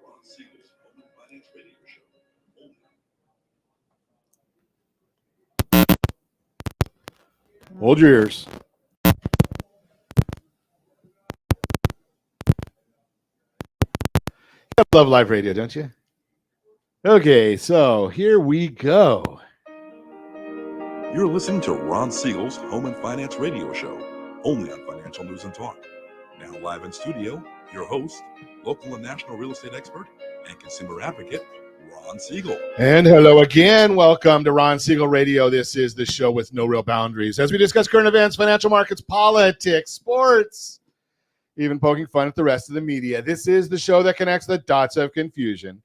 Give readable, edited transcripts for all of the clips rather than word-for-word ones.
Ron Siegel's Home and Finance Radio Show. Hold your ears. You love live radio, don't you? Okay, so here we go. You're listening to Ron Siegel's Home and Finance Radio Show, only on Financial News and Talk. Now live in studio, your host, local and national real estate expert and consumer advocate, Ron Siegel. And hello again. Welcome to Ron Siegel Radio. This is the show with no real boundaries as we discuss current events, financial markets, politics, sports, even poking fun at the rest of the media. This is the show that connects the dots of confusion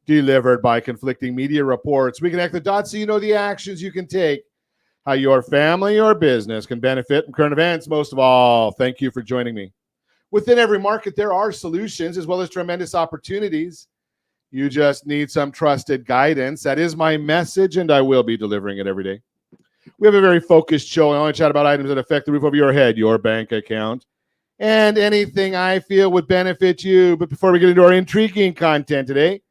delivered by conflicting media reports. We connect the dots so you know the actions you can take, how your family or business can benefit from current events. Most of all, thank you for joining me. Within every market, there are solutions as well as tremendous opportunities. You just need some trusted guidance. That is my message, and I will be delivering it every day. We have a very focused show. I want to chat about items that affect the roof over your head, your bank account, and anything I feel would benefit you. But before we get into our intriguing content today,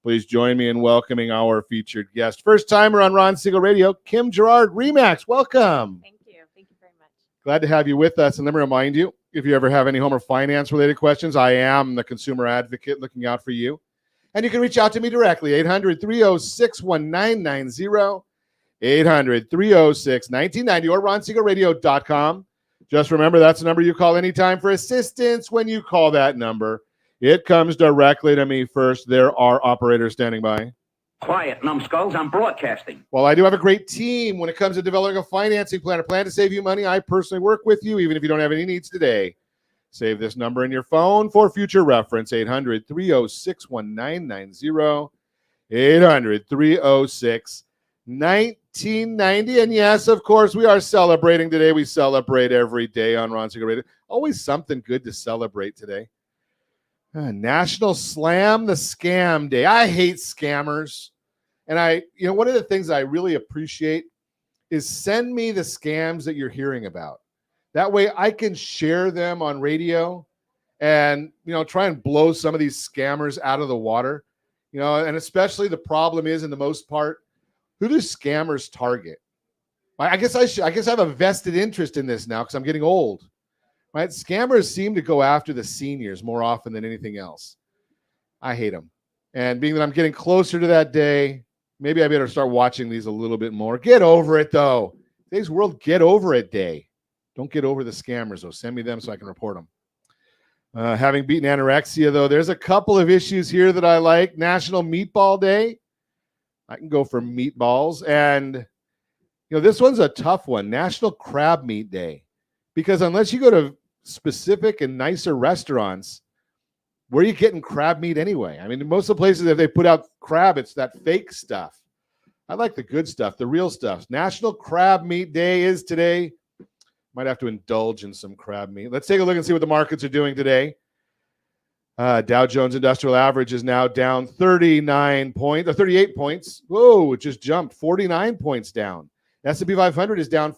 please join me in welcoming our featured guest. First timer on Ron Siegel Radio, Kim Jarrard, RE/MAX. Welcome. Thank you. Thank you very much. Glad to have you with us. And let me remind you, if you ever have any home or finance related questions, I am the consumer advocate looking out for you. And you can reach out to me directly, 800-306-1990, 800-306-1990, or ronsiegelradio.com. Just remember, that's the number you call anytime for assistance. When you call that number, it comes directly to me first. There are operators standing by. Quiet, numbskulls, I'm broadcasting. Well, I do have a great team when it comes to developing a financing plan, a plan to save you money. I personally work with you, even if you don't have any needs today. Save this number in your phone for future reference, 800-306-1990, 800-306-1990. And yes, of course, we are celebrating today. We celebrate every day on Ron Siegel Radio. Always something good to celebrate today. National Slam the Scam Day. I hate scammers. And one of the things I really appreciate is send me the scams that you're hearing about. That way I can share them on radio and, try and blow some of these scammers out of the water. And especially the problem is, in the most part, who do scammers target? I guess I have a vested interest in this now because I'm getting old. Right? Scammers seem to go after the seniors more often than anything else. I hate them. And being that I'm getting closer to that day, maybe I better start watching these a little bit more. Get over it, though. Today's world, get over it day. Don't get over the scammers, though. Send me them so I can report them. Having beaten anorexia, though, there's a couple of issues here that I like. National Meatball Day. I can go for meatballs. And, this one's a tough one. National Crab Meat Day. Because unless you go to specific and nicer restaurants, where are you getting crab meat anyway? I mean, most of the places that they put out crab, it's that fake stuff. I like the good stuff, the real stuff. National Crab Meat Day is today. Might have to indulge in some crab meat. Let's take a look and see what the markets are doing today. Dow Jones Industrial Average is now down 38 points. Whoa, it just jumped 49 points down. S&P 500 is down.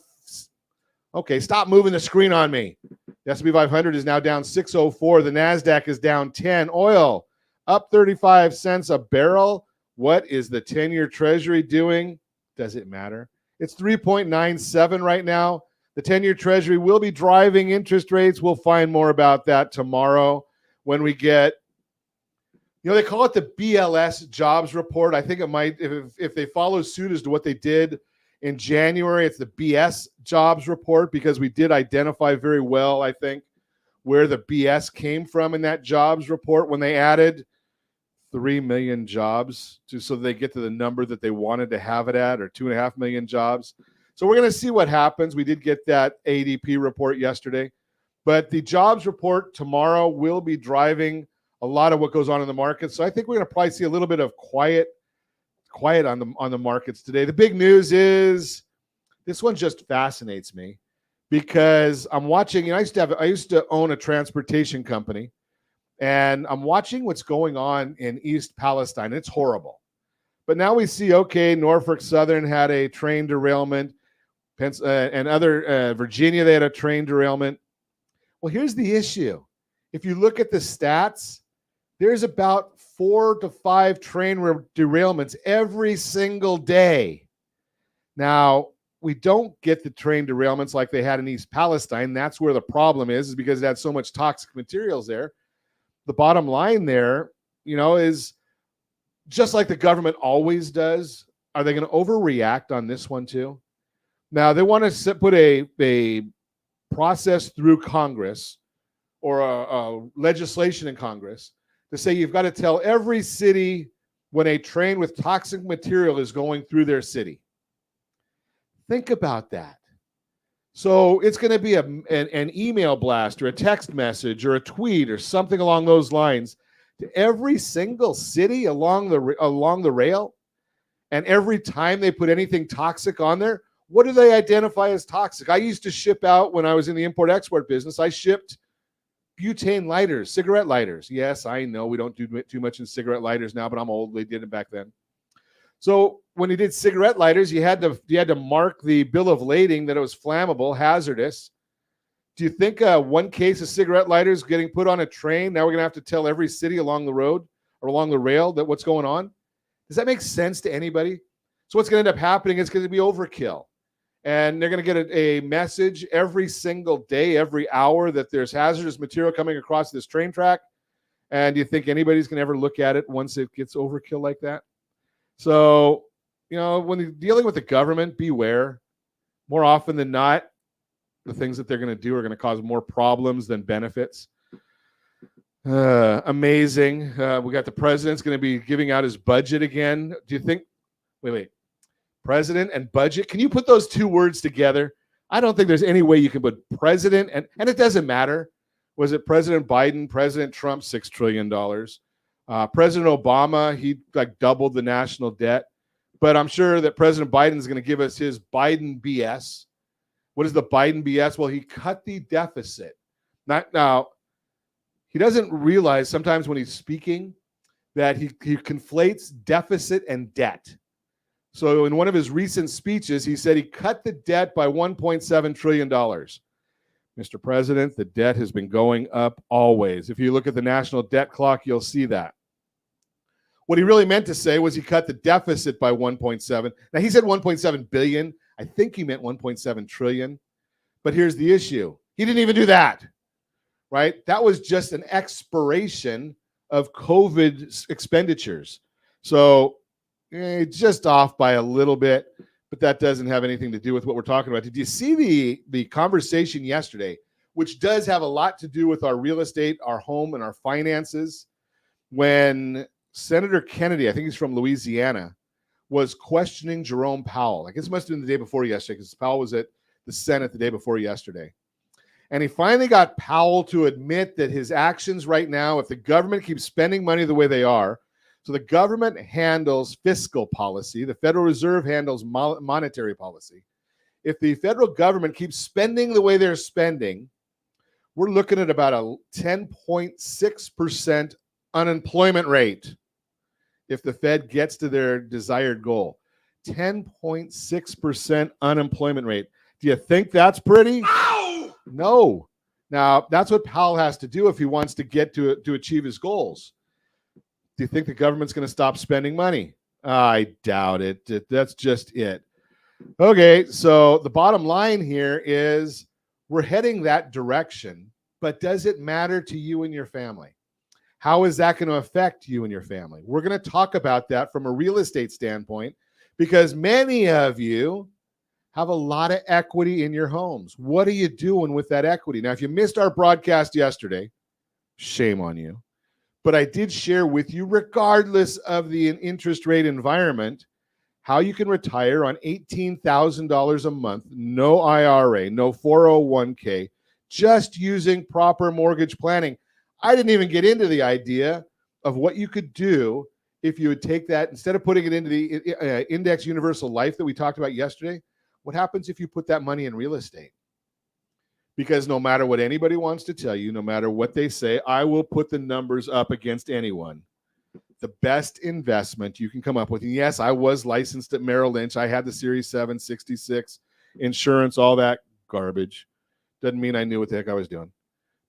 Okay, stop moving the screen on me. The S&P 500 is now down 604. The NASDAQ is down 10. Oil up 35 cents a barrel. What is the 10-year Treasury doing? Does it matter? It's 3.97 right now. The 10-year Treasury will be driving interest rates. We'll find more about that tomorrow when we get, they call it the BLS jobs report. I think it might, if they follow suit as to what they did in January, it's the BS jobs report, because we did identify very well, I think, where the BS came from in that jobs report when they added 3 million jobs so they get to the number that they wanted to have it at, or 2.5 million jobs. So we're going to see what happens. We did get that ADP report yesterday, but the jobs report tomorrow will be driving a lot of what goes on in the market. So I think we're going to probably see a little bit of quiet on the markets today. The big news is, this one just fascinates me because I'm watching. I used to own a transportation company, and I'm watching what's going on in East Palestine. It's horrible. But now we see, Norfolk Southern had a train derailment. And Virginia, they had a train derailment. Well, here's the issue. If you look at the stats, there's about 4 to 5 train derailments every single day. Now, we don't get the train derailments like they had in East Palestine. That's where the problem is because it had so much toxic materials there. The bottom line there, is just like the government always does. Are they going to overreact on this one too? Now, they want to put a process through Congress or a legislation in Congress to say you've got to tell every city when a train with toxic material is going through their city. Think about that. So it's going to be an email blast or a text message or a tweet or something along those lines to every single city along the rail. And every time they put anything toxic on there, what do they identify as toxic? I used to ship out when I was in the import-export business. I shipped butane lighters, cigarette lighters. Yes, I know we don't do too much in cigarette lighters now, but I'm old. They did it back then. So when you did cigarette lighters, you had to mark the bill of lading that it was flammable, hazardous. Do you think one case of cigarette lighters getting put on a train, now we're going to have to tell every city along the road or along the rail that what's going on? Does that make sense to anybody? So what's going to end up happening is going to be overkill. And they're going to get a message every single day, every hour that there's hazardous material coming across this train track. And do you think anybody's going to ever look at it once it gets overkill like that? So, when you're dealing with the government, beware. More often than not, the things that they're going to do are going to cause more problems than benefits. Amazing. We got the president's going to be giving out his budget again. Do you think, wait, president and budget, can you put those two words together? I don't think there's any way you can put president and it doesn't matter. Was it President Biden, President Trump, $6 trillion? President Obama, he doubled the national debt. But I'm sure that President Biden is going to give us his Biden BS. What is the Biden BS? Well, he cut the deficit. Now, he doesn't realize sometimes when he's speaking that he conflates deficit and debt. So in one of his recent speeches, he said he cut the debt by $1.7 trillion. Mr. President, the debt has been going up always. If you look at the national debt clock, you'll see that. What he really meant to say was he cut the deficit by 1.7. Now, he said 1.7 billion. I think he meant 1.7 trillion. But here's the issue. He didn't even do that, right? That was just an expiration of COVID expenditures. So just off by a little bit, but that doesn't have anything to do with what we're talking about. Did you see the conversation yesterday, which does have a lot to do with our real estate, our home, and our finances, when Senator Kennedy, I think he's from Louisiana, was questioning Jerome Powell. I guess it must have been the day before yesterday because Powell was at the Senate the day before yesterday. And he finally got Powell to admit that his actions right now, if the government keeps spending money the way they are, so the government handles fiscal policy, the Federal Reserve handles monetary policy. If the federal government keeps spending the way they're spending, we're looking at about a 10.6% unemployment rate if the Fed gets to their desired goal. 10.6% unemployment rate. Do you think that's pretty? Ow! No. Now, that's what Powell has to do if he wants to get to achieve his goals. Do you think the government's going to stop spending money? I doubt it. That's just it. Okay, so the bottom line here is we're heading that direction, but does it matter to you and your family? How is that going to affect you and your family? We're going to talk about that from a real estate standpoint because many of you have a lot of equity in your homes. What are you doing with that equity? Now, if you missed our broadcast yesterday, shame on you. But I did share with you, regardless of the interest rate environment, how you can retire on $18,000 a month, no IRA, no 401k, just using proper mortgage planning. I didn't even get into the idea of what you could do if you would take that, instead of putting it into the index universal life that we talked about yesterday, what happens if you put that money in real estate? Because no matter what anybody wants to tell you, no matter what they say, I will put the numbers up against anyone. The best investment you can come up with. And yes, I was licensed at Merrill Lynch. I had the Series 766 insurance, all that garbage. Doesn't mean I knew what the heck I was doing.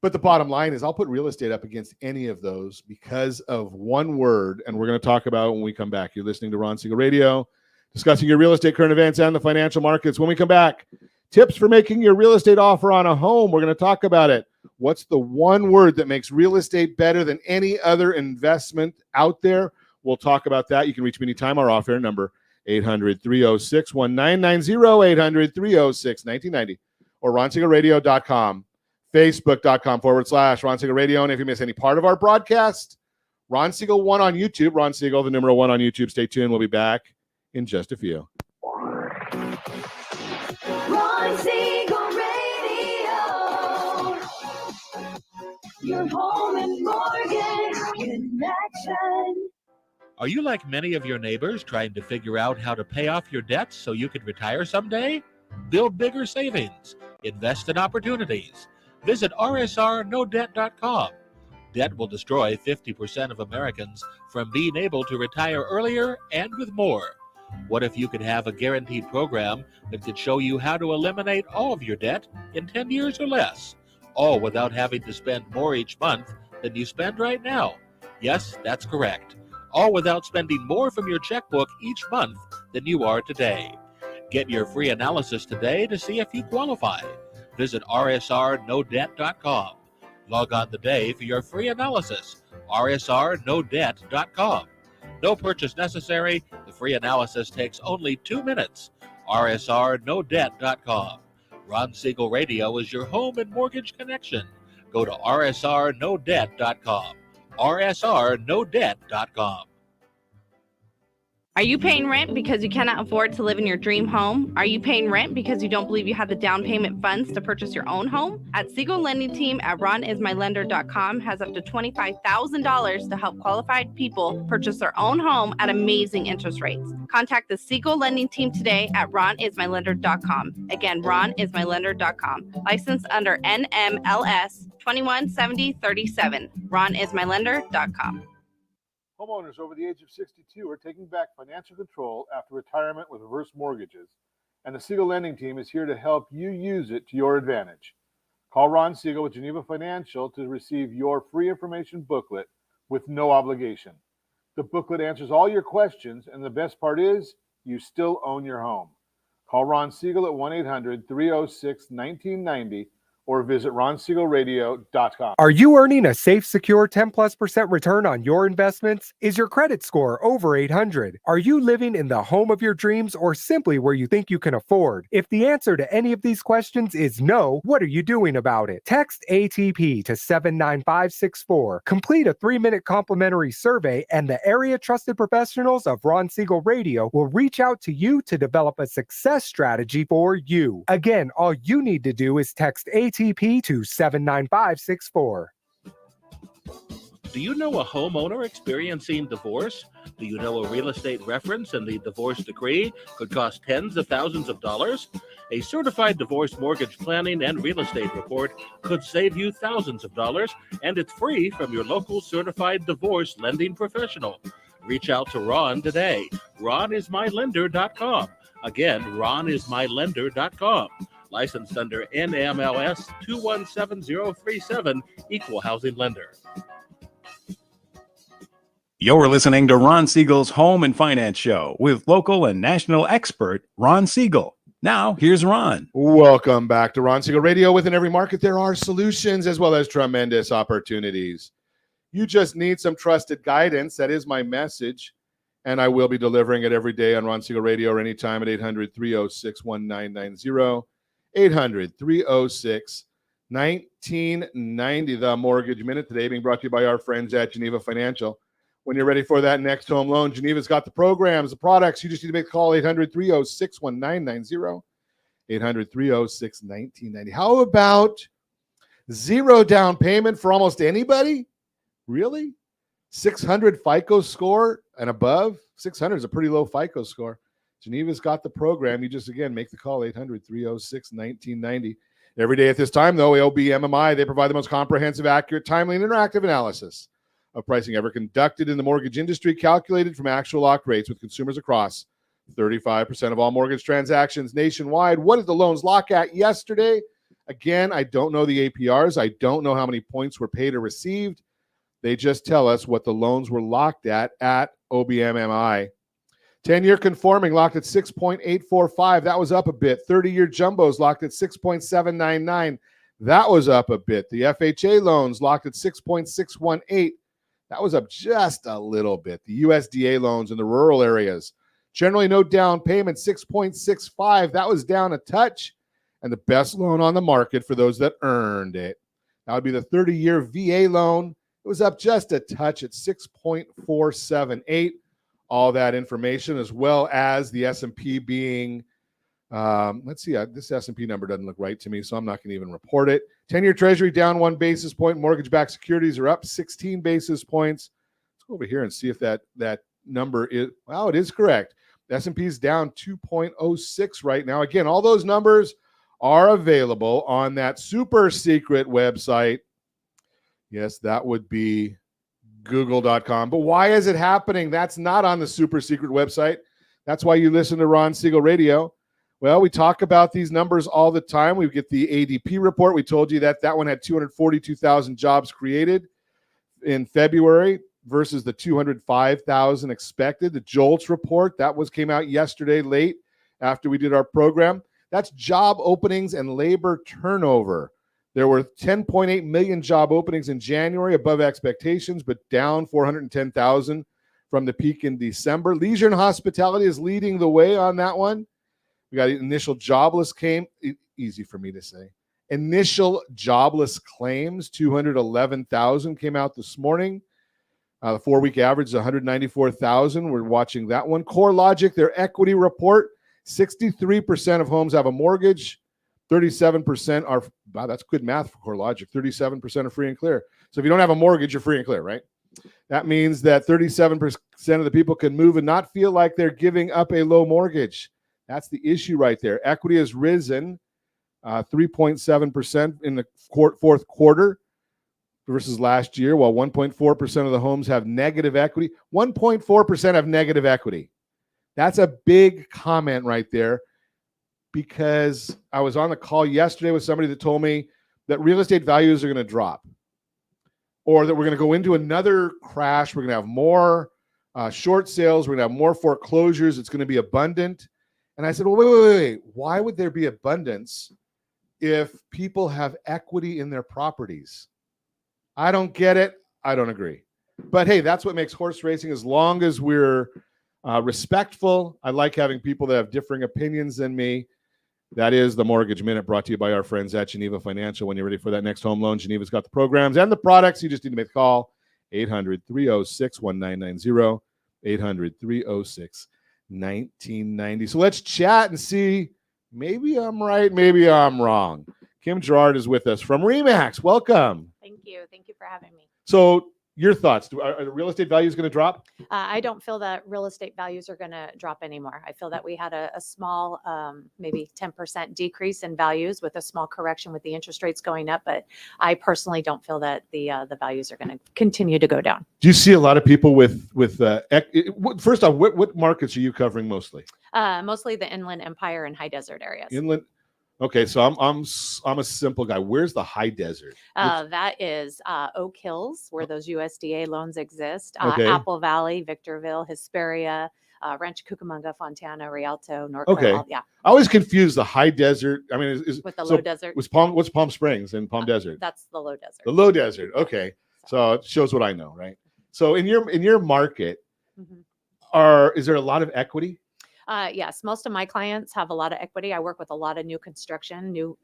But the bottom line is I'll put real estate up against any of those because of one word, and we're going to talk about it when we come back. You're listening to Ron Siegel Radio, discussing your real estate current events and the financial markets. When we come back, tips for making your real estate offer on a home. We're going to talk about it. What's the one word that makes real estate better than any other investment out there? We'll talk about that. You can reach me anytime. Our off-air number, 800-306-1990, 800-306-1990, or ronsiegelradio.com. Facebook.com/Ron Siegel Radio. And if you miss any part of our broadcast, Ron Siegel 1 on YouTube. Ron Siegel, the number 1 on YouTube. Stay tuned. We'll be back in just a few. Ron Siegel Radio. Your home and mortgage connection. Are you like many of your neighbors trying to figure out how to pay off your debts so you can retire someday? Build bigger savings. Invest in opportunities. Visit rsrnodebt.com. Debt will destroy 50% of Americans from being able to retire earlier and with more. What if you could have a guaranteed program that could show you how to eliminate all of your debt in 10 years or less, all without having to spend more each month than you spend right now? Yes, that's correct. All without spending more from your checkbook each month than you are today. Get your free analysis today to see if you qualify. Visit rsrnodebt.com. Log on today for your free analysis, rsrnodebt.com. No purchase necessary. The free analysis takes only 2 minutes. rsrnodebt.com. Ron Siegel Radio is your home and mortgage connection. Go to rsrnodebt.com. rsrnodebt.com. Are you paying rent because you cannot afford to live in your dream home? Are you paying rent because you don't believe you have the down payment funds to purchase your own home? At Siegel Lending Team at ronismylender.com has up to $25,000 to help qualified people purchase their own home at amazing interest rates. Contact the Siegel Lending Team today at ronismylender.com. Again, ronismylender.com. Licensed under NMLS 217037. ronismylender.com. Homeowners over the age of 62 are taking back financial control after retirement with reverse mortgages, and the Siegel Lending Team is here to help you use it to your advantage. Call Ron Siegel with Geneva Financial to receive your free information booklet with no obligation. The booklet answers all your questions, and the best part is you still own your home. Call Ron Siegel at 1-800-306-1990 or visit ronsiegelradio.com. Are you earning a safe, secure 10+% return on your investments? Is your credit score over 800? Are you living in the home of your dreams or simply where you think you can afford? If the answer to any of these questions is no, what are you doing about it? Text ATP to 79564. Complete a 3-minute complimentary survey, and the area trusted professionals of Ron Siegel Radio will reach out to you to develop a success strategy for you. Again, all you need to do is text ATP to 79564. Do you know a homeowner experiencing divorce? Do you know a real estate reference and the divorce decree could cost tens of thousands of dollars? A certified divorce mortgage planning and real estate report could save you thousands of dollars, and it's free from your local certified divorce lending professional. Reach out to Ron today. ronismylender.com. Again, ronismylender.com. Licensed under NMLS 217037, Equal Housing Lender. You're listening to Ron Siegel's Home and Finance Show with local and national expert Ron Siegel. Now, here's Ron. Welcome back to Ron Siegel Radio. Within every market, there are solutions as well as tremendous opportunities. You just need some trusted guidance. That is my message, and I will be delivering it every day on Ron Siegel Radio or anytime at 800-306-1990. 800-306-1990. The Mortgage Minute today being brought to you by our friends at Geneva Financial. When you're ready for that next home loan, Geneva's got the programs, the products. You just need to make the call, 800-306-1990, 800-306-1990. How about zero down payment for almost anybody? Really? 600 FICO score and above? 600 is a pretty low FICO score. Geneva's got the program. You just, again, make the call, 800-306-1990. Every day at this time, though, AOB MMI, they provide the most comprehensive, accurate, timely, and interactive analysis of pricing ever conducted in the mortgage industry, calculated from actual locked rates with consumers across 35% of all mortgage transactions nationwide. What did the loans lock at yesterday? Again, I don't know the APRs. I don't know how many points were paid or received. They just tell us what the loans were locked at OBMMI. 10-year conforming locked at 6.845. That was up a bit. 30-year jumbos locked at 6.799. That was up a bit. The FHA loans locked at 6.618. That was up just a little bit. The USDA loans in the rural areas, generally no down payment, 6.65. That was down a touch. And the best loan on the market for those that earned it, that would be the 30-year VA loan. It was up just a touch at 6.478. All that information, as well as the S&P being, let's see, this S&P number doesn't look right to me, so I'm not going to even report it. 10-year Treasury down 1 basis point. Mortgage-backed securities are up 16 basis points. Let's go over here and see if that number is, well, it is correct. The S&P is down 2.06 right now. Again, all those numbers are available on that super secret website. Yes, that would be google.com. But why is it happening? That's not on the super secret website. That's why you listen to Ron Siegel Radio. Well, we talk about these numbers all the time. We get the ADP report. We told you that one had 242,000 jobs created in February versus the 205,000 expected. The JOLTS report, came out yesterday late after we did our program. That's job openings and labor turnover. There were 10.8 million job openings in January, above expectations, but down 410,000 from the peak in December. Leisure and hospitality is leading the way on that one. We got initial jobless easy for me to say. Initial jobless claims, 211,000 came out this morning. The 4-week average is 194,000. We're watching that one. CoreLogic, their equity report, 63% of homes have a mortgage. 37% are, wow, that's good math for CoreLogic. 37% are free and clear. So if you don't have a mortgage, you're free and clear, right? That means that 37% of the people can move and not feel like they're giving up a low mortgage. That's the issue right there. Equity has risen 3.7% in the fourth quarter versus last year, while 1.4% of the homes have negative equity. 1.4% have negative equity. That's a big comment right there, because I was on the call yesterday with somebody that told me that real estate values are going to drop, or that we're going to go into another crash. We're going to have more short sales. We're going to have more foreclosures. It's going to be abundant. And I said, well, wait. Why would there be abundance if people have equity in their properties? I don't get it. I don't agree. But hey, that's what makes horse racing, as long as we're respectful. I like having people that have differing opinions than me. That is the Mortgage Minute, brought to you by our friends at Geneva Financial. When you're ready for that next home loan, Geneva's got the programs and the products. You just need to make the call. 800-306-1990. 800-306-1990. So let's chat and see. Maybe I'm right. Maybe I'm wrong. Kim Jarrard is with us from RE/MAX. Welcome. Thank you. Thank you for having me. So your thoughts, are the real estate values going to drop? I don't feel that real estate values are going to drop anymore. I feel that we had a small, maybe 10% decrease in values with a small correction with the interest rates going up. But I personally don't feel that the values are going to continue to go down. Do you see a lot of people with first off, what markets are you covering mostly? Mostly the Inland Empire and high desert areas. Inland. Okay, so I'm a simple guy. Where's the high desert? That is Oak Hills, where those USDA loans exist. Okay. Apple Valley, Victorville, Hesperia, Rancho Cucamonga, Fontana, Rialto, North Okay. Carolina. Yeah. I always confuse the high desert. I mean, With the low desert. What's Palm Springs and Palm Desert? That's the low desert. The low desert. Okay, so it shows what I know, right? So in your market, is there a lot of equity? Yes, most of my clients have a lot of equity. I work with a lot of new construction, new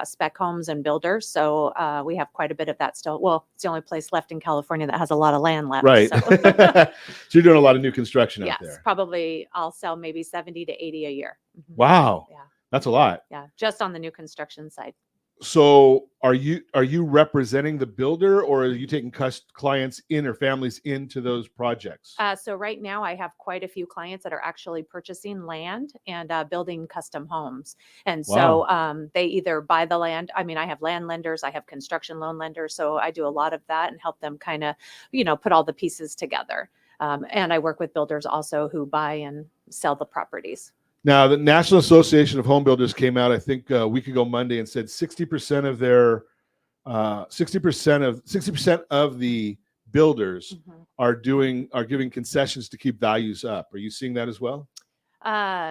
spec homes and builders. So we have quite a bit of that still. Well, it's the only place left in California that has a lot of land left. Right. So, So you're doing a lot of new construction out yes, there. probably I'll sell maybe 70 to 80 a year. Wow. Yeah. That's a lot. Yeah. Just on the new construction side. So are you representing the builder, or are you taking clients in or families into those projects? So right now I have quite a few clients that are actually purchasing land and building custom homes. And so they either buy the land. I mean, I have land lenders, I have construction loan lenders. So I do a lot of that and help them kind of, put all the pieces together. And I work with builders also who buy and sell the properties. Now, the National Association of Home Builders came out, I think, a week ago Monday, and said 60% of their 60% of the builders are giving concessions to keep values up. Are you seeing that as well?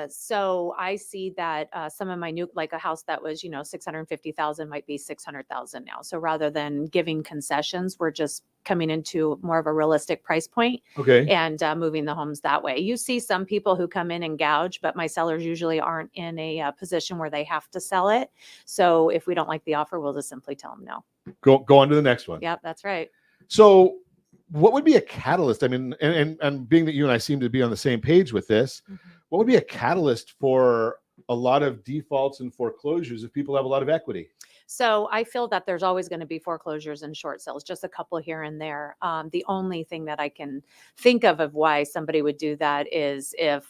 So I see that some of my new, like a house that was, 650,000 might be 600,000 now. So rather than giving concessions, we're just coming into more of a realistic price point Okay. and moving the homes that way. You see some people who come in and gouge, but my sellers usually aren't in a position where they have to sell it. So if we don't like the offer, we'll just simply tell them no. Go on to the next one. Yep, that's right. So what would be a catalyst? I mean, and being that you and I seem to be on the same page with this, what would be a catalyst for a lot of defaults and foreclosures if people have a lot of equity? So I feel that there's always going to be foreclosures and short sales, just a couple here and there. The only thing that I can think of why somebody would do that is if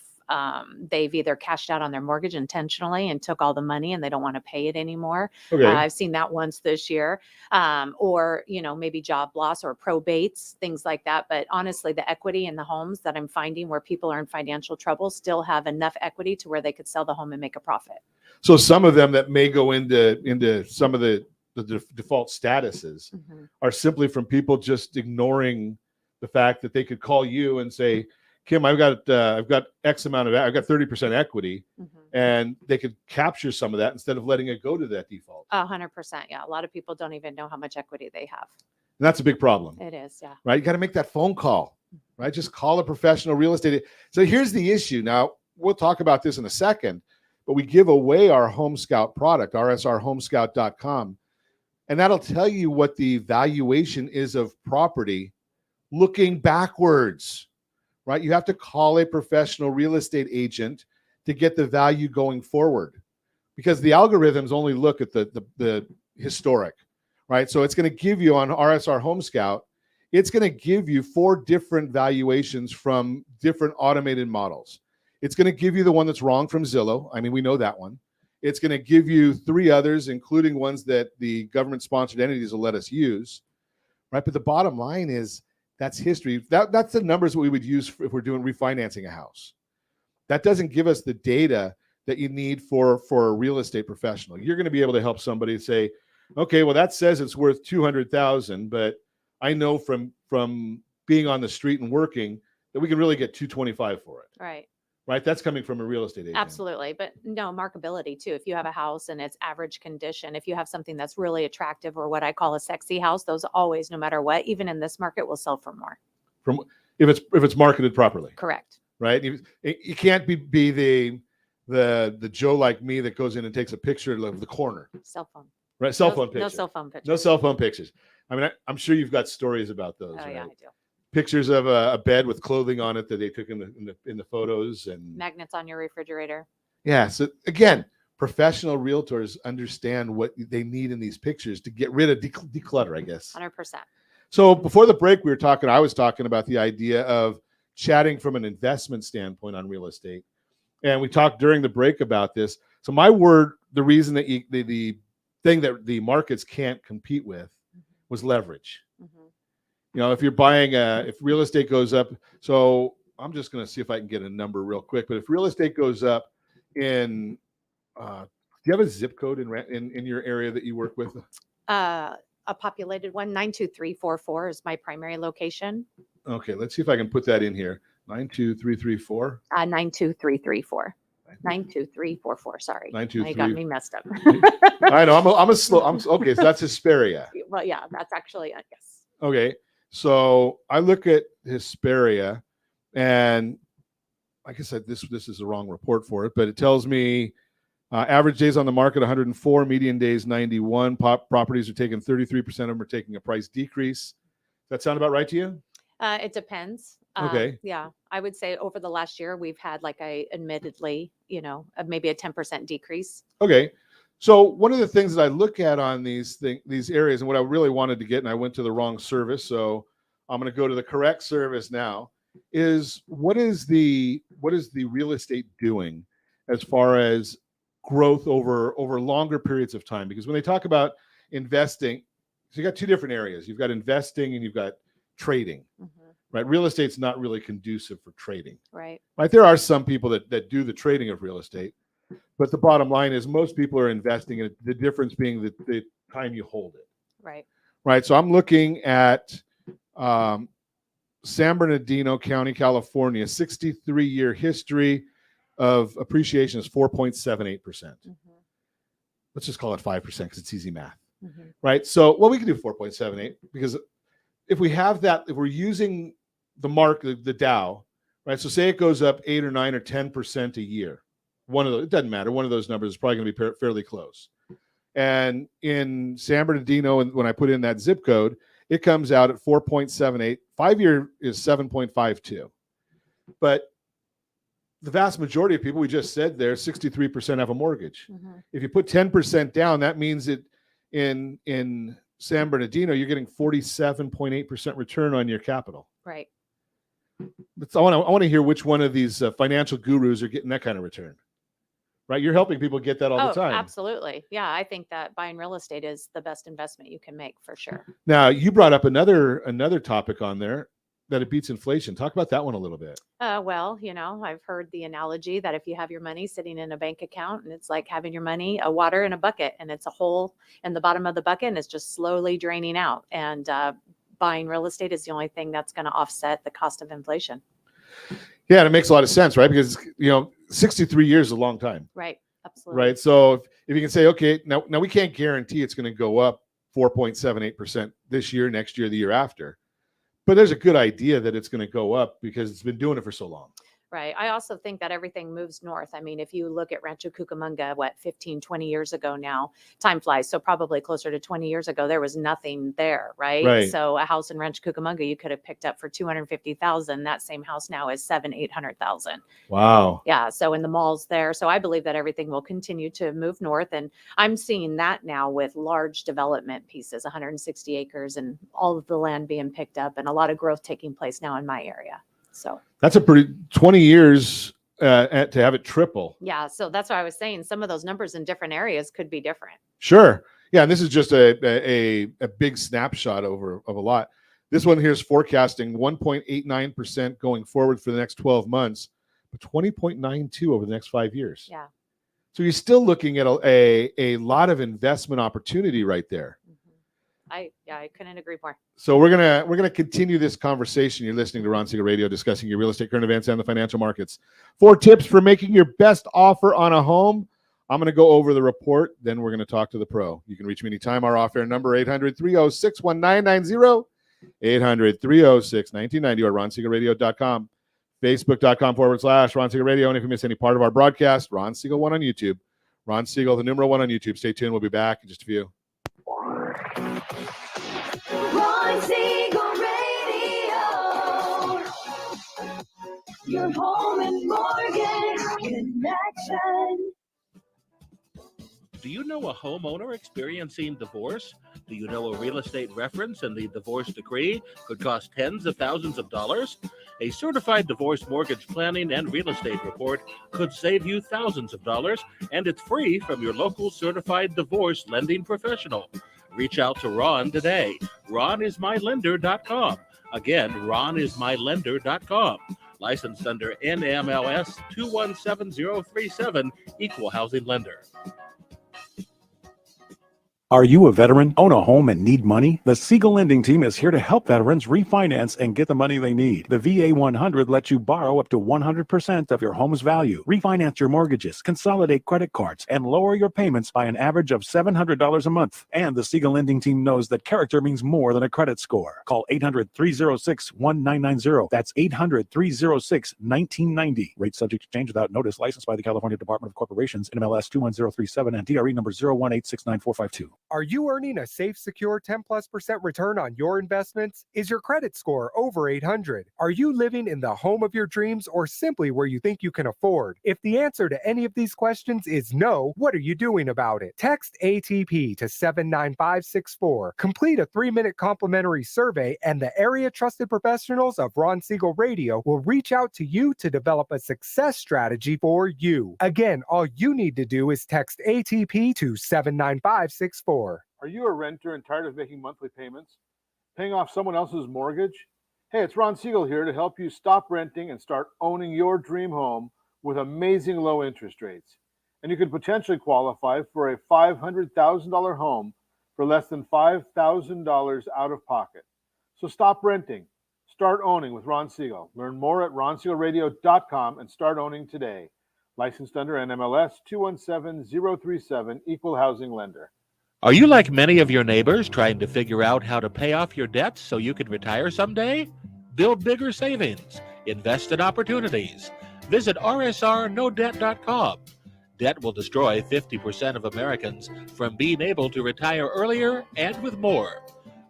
they've either cashed out on their mortgage intentionally and took all the money and they don't want to pay it anymore. Okay. I've seen that once this year. Or, maybe job loss or probates, things like that. But honestly, the equity in the homes that I'm finding where people are in financial trouble still have enough equity to where they could sell the home and make a profit. So some of them that may go into some of the default statuses are simply from people just ignoring the fact that they could call you and say, Kim, I've got X amount of, I've got 30% equity, and they could capture some of that instead of letting it go to that default. 100%. Yeah. A lot of people don't even know how much equity they have. And that's a big problem. It is. Yeah. Right. You got to make that phone call, right? Just call a professional real estate. So here's the issue. Now we'll talk about this in a second, but we give away our Home Scout product, rsrhomescout.com. And that'll tell you what the valuation is of property looking backwards. Right? You have to call a professional real estate agent to get the value going forward, because the algorithms only look at the historic, right? So it's going to give you on RSR Home Scout, it's going to give you 4 different valuations from different automated models. It's going to give you the one that's wrong from Zillow. I mean, we know that one. It's going to give you 3 others, including ones that the government-sponsored entities will let us use, right? But the bottom line is, that's history. That's the numbers we would use if we're doing refinancing a house. That doesn't give us the data that you need for a real estate professional. You're going to be able to help somebody say, okay, well, that says it's worth $200,000, but I know from being on the street and working that we can really get $225,000 for it. Right. Right. That's coming from a real estate agent. Absolutely. But no, marketability too. If you have a house and it's average condition, if you have something that's really attractive or what I call a sexy house, those always, no matter what, even in this market, will sell for more. From if it's marketed properly. Correct. Right. You can't be the Joe like me that goes in and takes a picture of the corner. Cell phone. Right. Cell phone pictures. No cell phone pictures. No cell phone pictures. I mean, I'm sure you've got stories about those. Oh, right? yeah, I do. Pictures of a bed with clothing on it that they took in the photos, and magnets on your refrigerator. Yeah. So again, professional realtors understand what they need in these pictures to get rid of declutter, I guess. 100%. So before the break, I was talking about the idea of chatting from an investment standpoint on real estate. And we talked during the break about this. So the reason that the thing that the markets can't compete with was leverage. If you're buying if real estate goes up, so I'm just going to see if I can get a number real quick. But if real estate goes up do you have a zip code in your area that you work with? A populated one, 92344 is my primary location. Okay, let's see if I can put that in here. 92334. 92334. 92344. Sorry, 923. You got me messed up. I know. Okay, so that's Hesperia. Well, yeah, that's actually yes. Okay. So I look at Hesperia, and like I said, this is the wrong report for it, but it tells me average days on the market 104, median days 91. Properties are taking 33% of them are taking a price decrease. Does that sound about right to you? It depends. Okay. Yeah, I would say over the last year we've had, like I admittedly, maybe a 10% decrease. Okay. So one of the things that I look at on these areas, and what I really wanted to get, and I went to the wrong service, so I'm going to go to the correct service now, is what is the real estate doing as far as growth over longer periods of time? Because when they talk about investing, so you got 2 different areas. You've got investing and you've got trading, right? Real estate's not really conducive for trading, Right. right? There are some people that do the trading of real estate, but the bottom line is most people are investing in it, the difference being the time you hold it, Right. right? So I'm looking at San Bernardino County, California, 63-year history of appreciation is 4.78%. Mm-hmm. Let's just call it 5% because it's easy math, Mm-hmm. right? So, well, we can do 4.78 because if we have that, if we're using the Dow, right? So say it goes up 8 or 9 or 10% a year. One of those, it doesn't matter. One of those numbers is probably going to be fairly close. And in San Bernardino, and when I put in that zip code, it comes out at 4.78. 5-year is 7.52. But the vast majority of people, we just said there, 63% have a mortgage. Mm-hmm. If you put 10% down, that means that in San Bernardino, you're getting 47.8% return on your capital. Right. I want to hear which one of these financial gurus are getting that kind of return. Right? You're helping people get that all the time. Absolutely. Yeah, I think that buying real estate is the best investment you can make for sure. Now, you brought up another topic on there, that it beats inflation. Talk about that one a little bit. Well, I've heard the analogy that if you have your money sitting in a bank account and it's like having your money, a water in a bucket, and it's a hole in the bottom of the bucket and it's just slowly draining out. And buying real estate is the only thing that's going to offset the cost of inflation. Yeah, and it makes a lot of sense, right? Because 63 years is a long time. Right. Absolutely. Right. So if you can say, okay, now we can't guarantee it's going to go up 4.78% this year, next year, the year after. But there's a good idea that it's going to go up because it's been doing it for so long. Right. I also think that everything moves north. I mean, if you look at Rancho Cucamonga, 15, 20 years ago now, time flies. So probably closer to 20 years ago, there was nothing there. Right. So a house in Rancho Cucamonga, you could have picked up for $250,000. That same house now is $700,000-800,000. Wow. Yeah. So in the malls there. So I believe that everything will continue to move north. And I'm seeing that now with large development pieces, 160 acres and all of the land being picked up and a lot of growth taking place now in my area. So that's a pretty 20 years to have it triple. Yeah. So that's what I was saying. Some of those numbers in different areas could be different. Sure. Yeah. And this is just a big snapshot of a lot. This one here is forecasting 1.89% going forward for the next 12 months, but 20.92 over the next 5 years. Yeah. So you're still looking at a lot of investment opportunity right there. I couldn't agree more. So we're gonna continue this conversation. You're listening to Ron Siegel Radio, discussing your real estate, current events, and the financial markets. 4 tips for making your best offer on a home. I'm going to go over the report. Then we're going to talk to the pro. You can reach me anytime. Our off-air number 800-306-1990, 800-306-1990, or ronsiegelradio.com, facebook.com/Ron Siegel Radio. And if you miss any part of our broadcast, Ron Siegel 1 on YouTube. Ron Siegel, the numeral 1 on YouTube. Stay tuned. We'll be back in just a few. Ron Siegel Radio, your home and mortgage connection. Do you know a homeowner experiencing divorce? Do you know a real estate reference and the divorce decree could cost tens of thousands of dollars? A certified divorce mortgage planning and real estate report could save you thousands of dollars, and it's free from your local certified divorce lending professional. Reach out to Ron today. RonIsMyLender.com. Again, RonIsMyLender.com. Licensed under NMLS 217037, Equal Housing Lender. Are you a veteran, own a home, and need money? The Siegel Lending Team is here to help veterans refinance and get the money they need. The VA 100 lets you borrow up to 100% of your home's value, refinance your mortgages, consolidate credit cards, and lower your payments by an average of $700 a month. And the Siegel Lending Team knows that character means more than a credit score. Call 800-306-1990. That's 800-306-1990. Rate subject to change without notice. Licensed by the California Department of Corporations, NMLS 21037, and DRE number 018694452. Are you earning a safe, secure 10+% return on your investments? Is your credit score over 800? Are you living in the home of your dreams or simply where you think you can afford? If the answer to any of these questions is no, what are you doing about it? Text ATP to 79564. Complete a 3-minute complimentary survey, and the area trusted professionals of Ron Siegel Radio will reach out to you to develop a success strategy for you. Again, all you need to do is text ATP to 79564. Are you a renter and tired of making monthly payments, paying off someone else's mortgage? Hey, it's Ron Siegel here to help you stop renting and start owning your dream home with amazing low interest rates. And you could potentially qualify for a $500,000 home for less than $5,000 out of pocket. So stop renting. Start owning with Ron Siegel. Learn more at ronsiegelradio.com and start owning today. Licensed under NMLS 217037, Equal Housing Lender. Are you like many of your neighbors trying to figure out how to pay off your debts so you can retire someday? Build bigger savings. Invest in opportunities. Visit rsrnodebt.com. Debt will destroy 50% of Americans from being able to retire earlier and with more.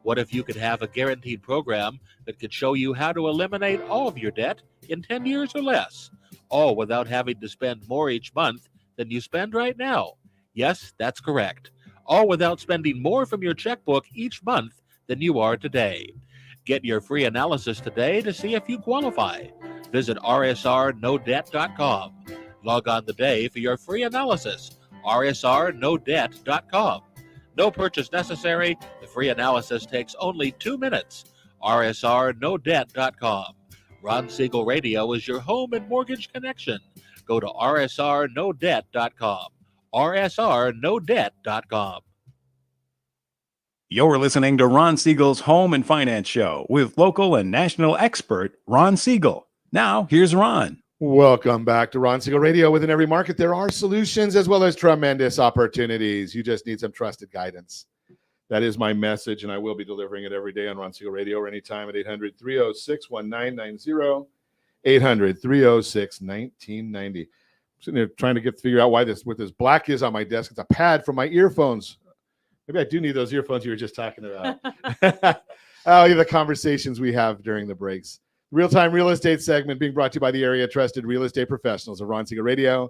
What if you could have a guaranteed program that could show you how to eliminate all of your debt in 10 years or less, all without having to spend more each month than you spend right now? Yes, that's correct. All without spending more from your checkbook each month than you are today. Get your free analysis today to see if you qualify. Visit rsrnodebt.com. Log on today for your free analysis. rsrnodebt.com. No purchase necessary. The free analysis takes only 2 minutes. rsrnodebt.com. Ron Siegel Radio is your home and mortgage connection. Go to rsrnodebt.com. rsrnodebt.com. You're listening to Ron Siegel's Home and Finance Show with local and national expert Ron Siegel. Now, here's Ron. Welcome back to Ron Siegel Radio. Within every market, there are solutions as well as tremendous opportunities. You just need some trusted guidance. That is my message, and I will be delivering it every day on Ron Siegel Radio or anytime at 800-306-1990, 800-306-1990. I'm sitting there trying to figure out why what this black is on my desk. It's a pad for my earphones. Maybe I do need those earphones you were just talking about. The conversations we have during the breaks. Real-time real estate segment being brought to you by the area trusted real estate professionals of Ron Siegel Radio.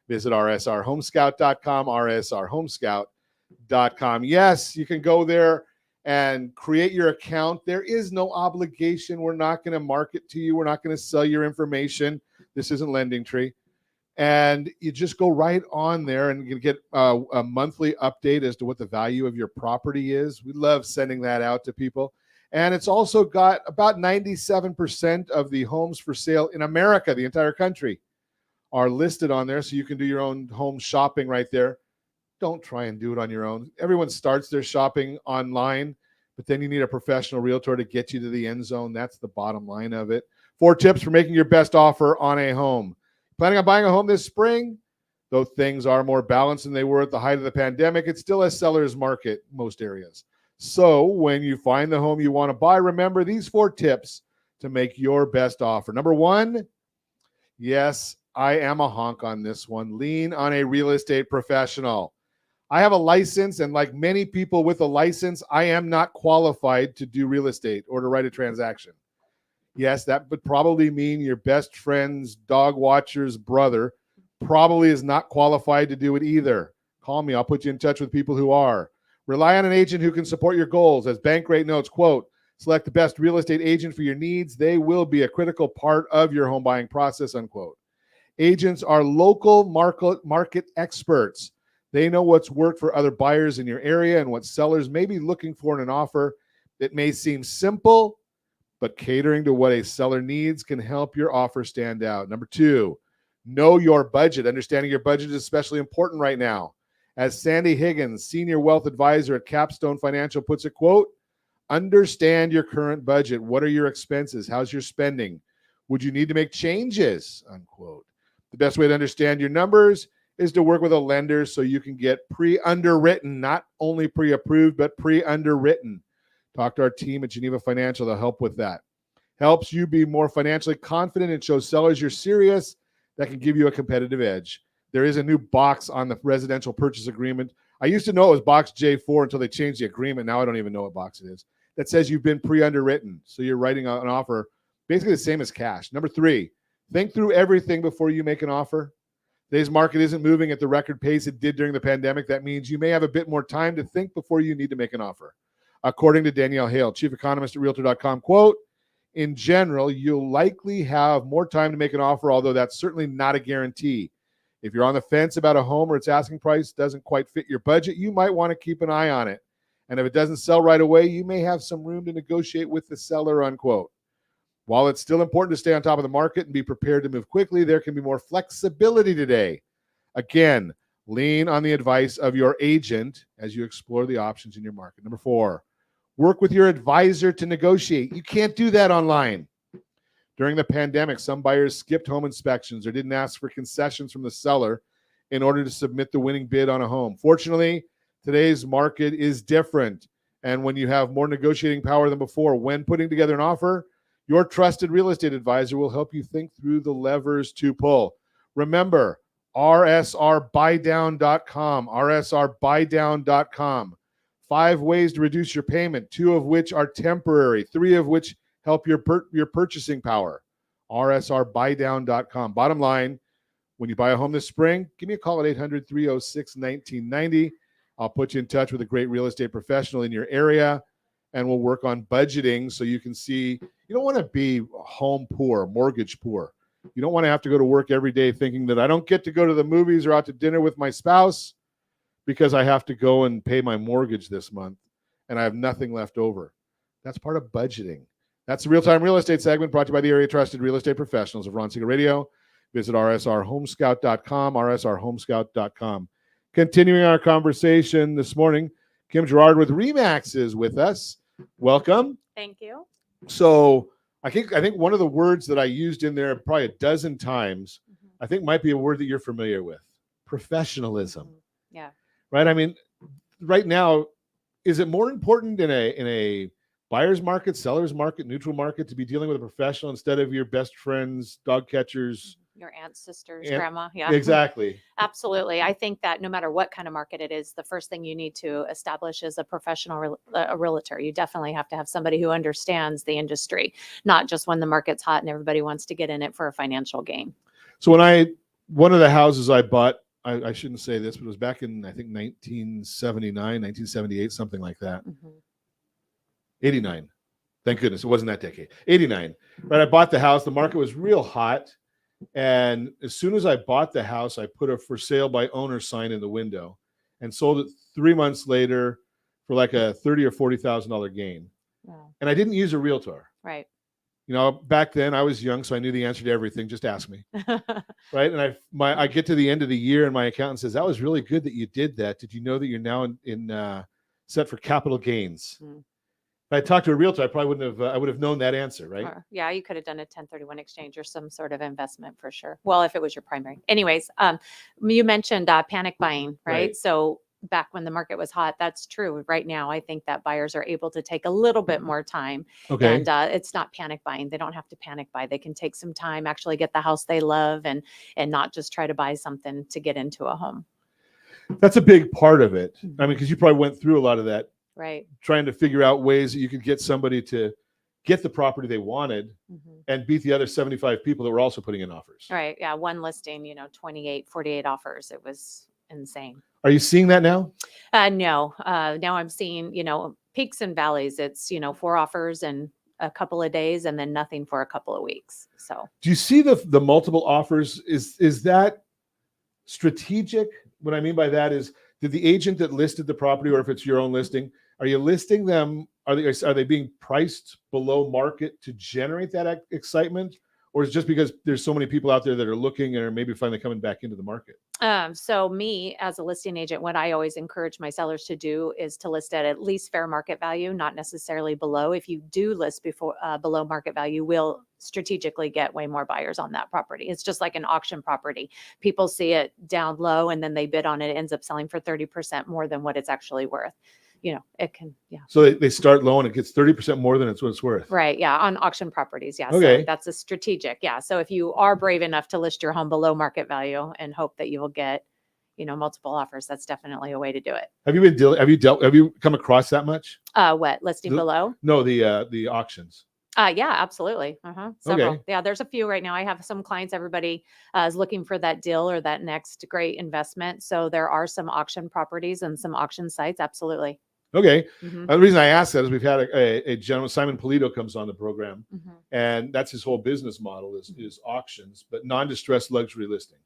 Visit rsrhomescout.com, rsrhomescout.com. Yes, you can go there and create your account. There is no obligation. We're not going to market to you. We're not going to sell your information. This isn't LendingTree. And you just go right on there and you get a monthly update as to what the value of your property is. We love sending that out to people. And it's also got about 97% of the homes for sale in America, the entire country, are listed on there. So you can do your own home shopping right there. Don't try and do it on your own. Everyone starts their shopping online, but then you need a professional realtor to get you to the end zone. That's the bottom line of it. 4 tips for making your best offer on a home. Planning on buying a home this spring? Though things are more balanced than they were at the height of the pandemic, it's still a seller's market in most areas. So when you find the home you want to buy, remember these 4 tips to make your best offer. Number 1, yes, I am a honk on this one. Lean on a real estate professional. I have a license, and like many people with a license, I am not qualified to do real estate or to write a transaction. Yes, that would probably mean your best friend's dog watcher's brother probably is not qualified to do it either. Call me. I'll put you in touch with people who are. Rely on an agent who can support your goals. As Bankrate notes, quote, select the best real estate agent for your needs. They will be a critical part of your home buying process, unquote. Agents are local market experts. They know what's worked for other buyers in your area and what sellers may be looking for in an offer. It may seem simple, but catering to what a seller needs can help your offer stand out. Number 2, know your budget. Understanding your budget is especially important right now. As Sandy Higgins, Senior Wealth Advisor at Capstone Financial, puts it, quote, understand your current budget. What are your expenses? How's your spending? Would you need to make changes? Unquote. The best way to understand your numbers is to work with a lender so you can get pre-underwritten, not only pre-approved, but pre-underwritten. Talk to our team at Geneva Financial. They'll help with that. Helps you be more financially confident and shows sellers you're serious. That can give you a competitive edge. There is a new box on the residential purchase agreement. I used to know it was box J4 until they changed the agreement. Now I don't even know what box it is. That says you've been pre-underwritten. So you're writing an offer basically the same as cash. Number 3, think through everything before you make an offer. Today's market isn't moving at the record pace it did during the pandemic. That means you may have a bit more time to think before you need to make an offer. According to Danielle Hale, chief economist at Realtor.com, quote, in general, you'll likely have more time to make an offer, although that's certainly not a guarantee. If you're on the fence about a home or its asking price doesn't quite fit your budget, you might want to keep an eye on it. And if it doesn't sell right away, you may have some room to negotiate with the seller, unquote. While it's still important to stay on top of the market and be prepared to move quickly, there can be more flexibility today. Again, lean on the advice of your agent as you explore the options in your market. Number 4, work with your advisor to negotiate. You can't do that online. During the pandemic, some buyers skipped home inspections or didn't ask for concessions from the seller in order to submit the winning bid on a home. Fortunately, today's market is different. And when you have more negotiating power than before, when putting together an offer, your trusted real estate advisor will help you think through the levers to pull. Remember, rsrbuydown.com, rsrbuydown.com. 5 ways to reduce your payment, 2 of which are temporary, 3 of which help your purchasing power. rsrbuydown.com. Bottom line, when you buy a home this spring, give me a call at 800-306-1990. I'll put you in touch with a great real estate professional in your area, and we'll work on budgeting so you can see. You don't want to be home poor, mortgage poor. You don't want to have to go to work every day thinking that I don't get to go to the movies or out to dinner with my spouse because I have to go and pay my mortgage this month and I have nothing left over. That's part of budgeting. That's the Real-Time Real Estate segment brought to you by the area trusted real estate professionals of Ron Siegel Radio. Visit rsrhomescout.com, rsrhomescout.com. Continuing our conversation this morning, Kim Jarrard with RE/MAX is with us. Welcome. Thank you. So I think one of the words that I used in there probably a dozen times, I think might be a word that you're familiar with. Professionalism. Yeah. Right? I mean, right now, is it more important in a buyer's market, seller's market, neutral market to be dealing with a professional instead of your best friends, dog catchers? Your aunt, sisters, grandma. Yeah, exactly. Absolutely. I think that no matter what kind of market it is, the first thing you need to establish is a professional a realtor. You definitely have to have somebody who understands the industry, not just when the market's hot and everybody wants to get in it for a financial gain. So one of the houses I bought, I shouldn't say this, but it was back in, I think, 1979, 1978, something like that. 89. Thank goodness. It wasn't that decade. 89. Right. I bought the house. The market was real hot. And as soon as I bought the house, I put a for sale by owner sign in the window and sold it 3 months later for like a $30,000 or $40,000 gain. Wow. And I didn't use a realtor. Right. You know, back then I was young, so I knew the answer to everything. Just ask me. Right. And I get to the end of the year and my accountant says, that was really good that you did that. Did you know that you're now in set for capital gains? If I talked to a realtor, I probably wouldn't have. I would have known that answer, right? Yeah, you could have done a 1031 exchange or some sort of investment for sure. Well, if it was your primary. Anyways, you mentioned panic buying, right? So back when the market was hot, that's true. Right now, I think that buyers are able to take a little bit more time. Okay. And it's not panic buying. They don't have to panic buy. They can take some time, actually get the house they love, and not just try to buy something to get into a home. That's a big part of it. I mean, because you probably went through a lot of that. Right. Trying to figure out ways that you could get somebody to get the property they wanted and beat the other 75 people that were also putting in offers. Right. Yeah. One listing, 28, 48 offers. It was insane. Are you seeing that now? No. Now I'm seeing, peaks and valleys. It's, 4 offers in a couple of days and then nothing for a couple of weeks. So do you see the multiple offers? Is that strategic? What I mean by that is, did the agent that listed the property, or if it's your own listing, are you listing them? Are they being priced below market to generate that excitement? Or is it just because there's so many people out there that are looking and are maybe finally coming back into the market? So me as a listing agent, what I always encourage my sellers to do is to list at least fair market value, not necessarily below. If you do list below market value, we'll strategically get way more buyers on that property. It's just like an auction property. People see it down low and then they bid on it. It ends up selling for 30% more than what it's actually worth. It can, yeah. So they start low and it gets 30% more than what it's worth. Right. Yeah. On auction properties. Yeah. Okay. So that's a strategic. Yeah. So if you are brave enough to list your home below market value and hope that you will get, multiple offers, that's definitely a way to do it. Have you come across that much? What, listing below? No, the auctions. Yeah, absolutely. Several. Okay. Yeah, there's a few right now. I have some clients, everybody is looking for that deal or that next great investment. So there are some auction properties and some auction sites. Absolutely. Okay. The reason I asked that is we've had a gentleman, Simon Polito, comes on the program, and that's his whole business model is auctions, but non-distressed luxury listing.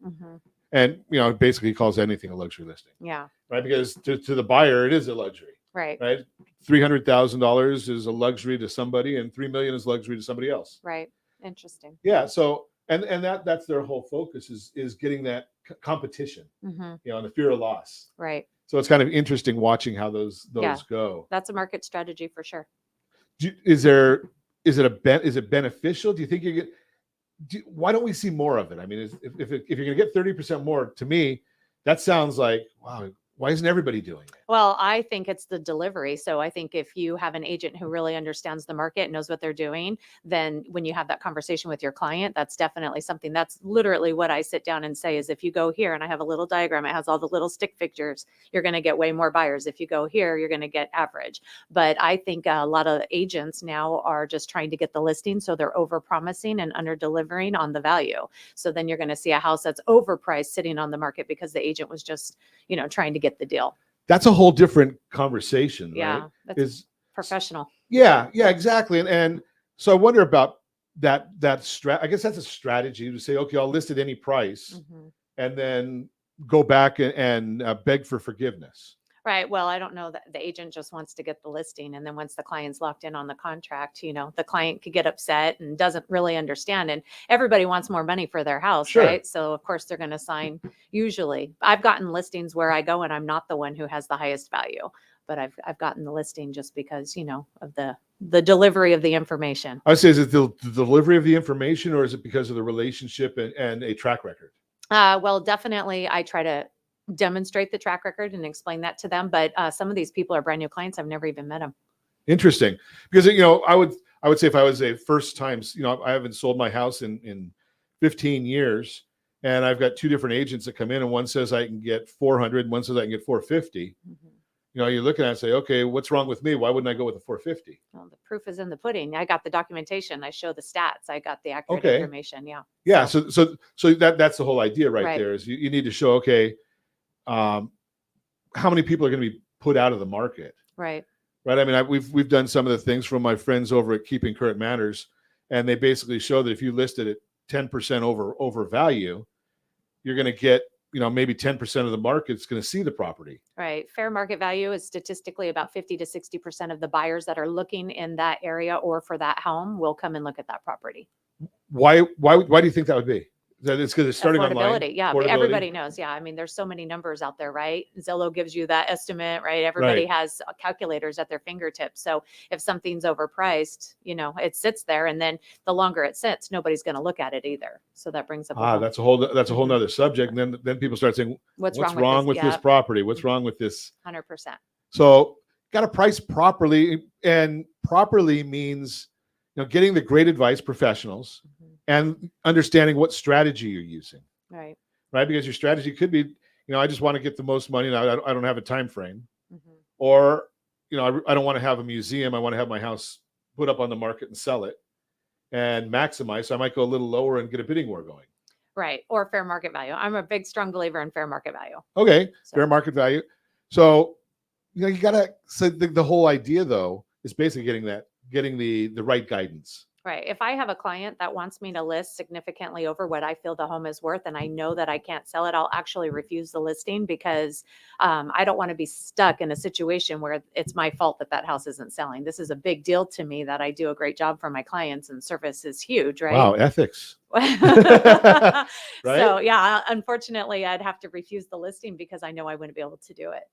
And, basically he calls anything a luxury listing. Yeah. Right. Because to the buyer, it is a luxury. Right. Right. $300,000 is a luxury to somebody and $3 million is luxury to somebody else. Right. Interesting. Yeah. So, and that's their whole focus is getting that competition, Mm-hmm. you know, and the fear of loss. Right. So it's kind of interesting watching how those Yeah. go. That's a market strategy for sure. Is it beneficial? Do you think why don't we see more of it? I mean, if you're going to get 30% more, to me, that sounds like, wow, why isn't everybody doing it? Well, I think it's the delivery. So I think if you have an agent who really understands the market, knows what they're doing, then when you have that conversation with your client, that's definitely something. That's literally what I sit down and say is if you go here, and I have a little diagram, it has all the little stick figures, you're going to get way more buyers. If you go here, you're going to get average. But I think a lot of agents now are just trying to get the listing. So they're over promising and under delivering on the value. So then you're going to see a house that's overpriced sitting on the market because the agent was just, trying to get the deal. That's a whole different conversation, Yeah, right? that's professional. Yeah, exactly. And so I wonder about that I guess that's a strategy to say, okay, I'll list at any price Mhm. and then go back and beg for forgiveness. Right. Well, I don't know that the agent just wants to get the listing. And then once the client's locked in on the contract, the client could get upset and doesn't really understand. And everybody wants more money for their house, Sure. right? So of course they're going to sign. Usually I've gotten listings where I go and I'm not the one who has the highest value, but I've gotten the listing just because, of the delivery of the information. I would say, is it the delivery of the information or is it because of the relationship and a track record? Well, definitely I try to demonstrate the track record and explain that to them. But some of these people are brand new clients. I've never even met them. Interesting. Because, I would say if I was a first time, I haven't sold my house in 15 years and I've got two different agents that come in and one says I can get 400 and one says I can get 450. Mm-hmm. You're looking at it and say, okay, what's wrong with me? Why wouldn't I go with the 450? Well, the proof is in the pudding. I got the documentation. I show the stats. I got the accurate Okay. information. Yeah. Yeah. So that's the whole idea right there is you need to show, okay, how many people are going to be put out of the market? Right. Right. I mean, we've done some of the things from my friends over at Keeping Current Matters, and they basically show that if you list it at 10% over value, you're going to get, maybe 10% of the market's going to see the property. Right. Fair market value is statistically about 50 to 60% of the buyers that are looking in that area or for that home will come and look at that property. Why do you think that would be? That it's because it's starting online. Yeah, but everybody knows. Yeah, I mean, there's so many numbers out there, right? Zillow gives you that estimate, right? Everybody has calculators at their fingertips. So if something's overpriced, it sits there, and then the longer it sits, nobody's going to look at it either. So that brings up that's a whole nother subject. And then people start saying, what's wrong with this property? What's wrong with this? 100%. So got to price properly, and properly means getting the great advice, professionals. Mm-hmm. And understanding what strategy you're using, right? Because your strategy could be, I just want to get the most money, and I don't have a time frame, Mm-hmm. or I don't want to have a museum. I want to have my house put up on the market and sell it, and maximize. So I might go a little lower and get a bidding war going. Right, or fair market value. I'm a big, strong believer in fair market value. Okay, fair market value. So you gotta. So the whole idea though is basically getting the right guidance. Right. If I have a client that wants me to list significantly over what I feel the home is worth, and I know that I can't sell it, I'll actually refuse the listing because I don't want to be stuck in a situation where it's my fault that house isn't selling. This is a big deal to me that I do a great job for my clients, and service is huge, right? Wow, ethics. Right? So yeah, unfortunately, I'd have to refuse the listing because I know I wouldn't be able to do it.